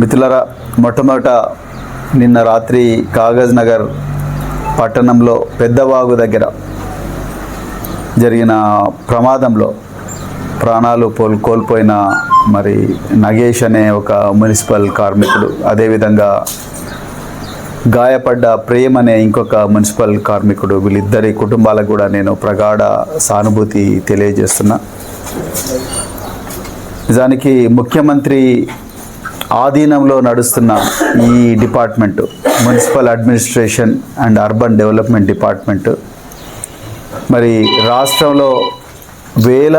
మిత్రులారా, మొట్టమొదట నిన్న రాత్రి కాగజ్ నగర్ పట్టణంలో పెద్దవాగు దగ్గర జరిగిన ప్రమాదంలో ప్రాణాలు కోల్పోయిన మరి నగేష్ అనే ఒక మున్సిపల్ కార్మికుడు, అదేవిధంగా గాయపడ్డ ప్రేమ్ అనే ఇంకొక మున్సిపల్ కార్మికుడు, వీళ్ళిద్దరి కుటుంబాలకు కూడా నేను ప్రగాఢ సానుభూతి తెలియజేస్తున్నా. నిజానికి ముఖ్యమంత్రి ఆధీనంలో నడుస్తున్న ఈ department, municipal administration and urban development department, మరి రాష్ట్రంలో వేల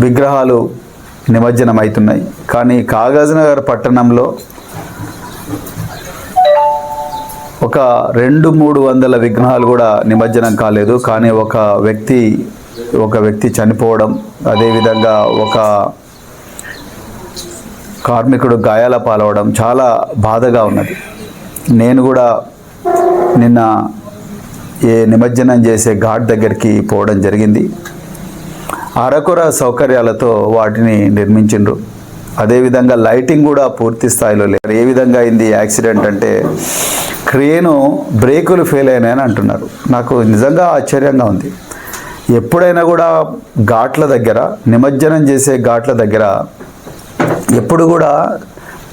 విగ్రహాలు నిమజ్జనం అవుతున్నాయి. కానీ కాగజ్ నగర్ పట్టణంలో ఒక 200-300 విగ్రహాలు కూడా నిమజ్జనం కాలేదు. కానీ ఒక వ్యక్తి చనిపోవడం, అదేవిధంగా ఒక కార్మికుడు గాయాల పాలవడం చాలా బాధగా ఉన్నది. నేను కూడా నిన్న నిమజ్జనం చేసే ఘాట్ దగ్గరికి పోవడం జరిగింది. అరకొర సౌకర్యాలతో వాటిని నిర్మించిండ్రు. అదేవిధంగా లైటింగ్ కూడా పూర్తి స్థాయిలో లేదు. ఏ విధంగా అయింది యాక్సిడెంట్ అంటే, క్రేను బ్రేకులు ఫెయిల్ అయినాయని అంటున్నారు. నాకు నిజంగా ఆశ్చర్యంగా ఉంది. ఎప్పుడైనా కూడా ఘాట్ల దగ్గర, నిమజ్జనం చేసే ఘాట్ల దగ్గర ఎప్పుడు కూడా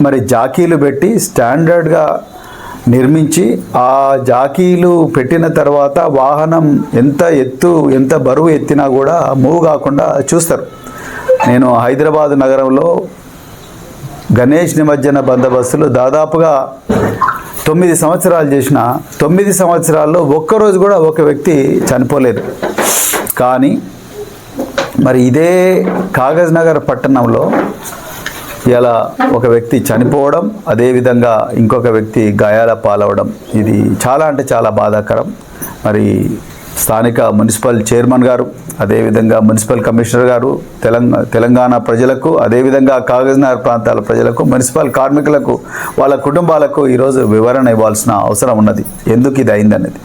మరి జాకీలు పెట్టి స్టాండర్డ్గా నిర్మించి, ఆ జాకీలు పెట్టిన తర్వాత వాహనం ఎంత బరువు ఎత్తినా కూడా మూవ్ కాకుండా చూస్తారు. నేను హైదరాబాద్ నగరంలో గణేష్ నిమజ్జన బందోబస్తులు దాదాపుగా 9 సంవత్సరాలు చేసిన 9 సంవత్సరాల్లో ఒక్కరోజు కూడా ఒక వ్యక్తి చనిపోలేదు. కానీ మరి ఇదే కాగజ్ నగర్ పట్టణంలో ఇలా ఒక వ్యక్తి చనిపోవడం, అదేవిధంగా ఇంకొక వ్యక్తి గాయాల పాలవడం, ఇది చాలా అంటే చాలా బాధాకరం. మరి స్థానిక మున్సిపల్ చైర్మన్ గారు, అదేవిధంగా మున్సిపల్ కమిషనర్ గారు, తెలంగాణ ప్రజలకు, అదేవిధంగా కాగజ్ నగర్ ప్రాంతాల ప్రజలకు, మున్సిపల్ కార్మికులకు, వాళ్ళ కుటుంబాలకు ఈరోజు వివరణ ఇవ్వాల్సిన అవసరం ఉన్నది, ఎందుకు ఇది అయిందనేది.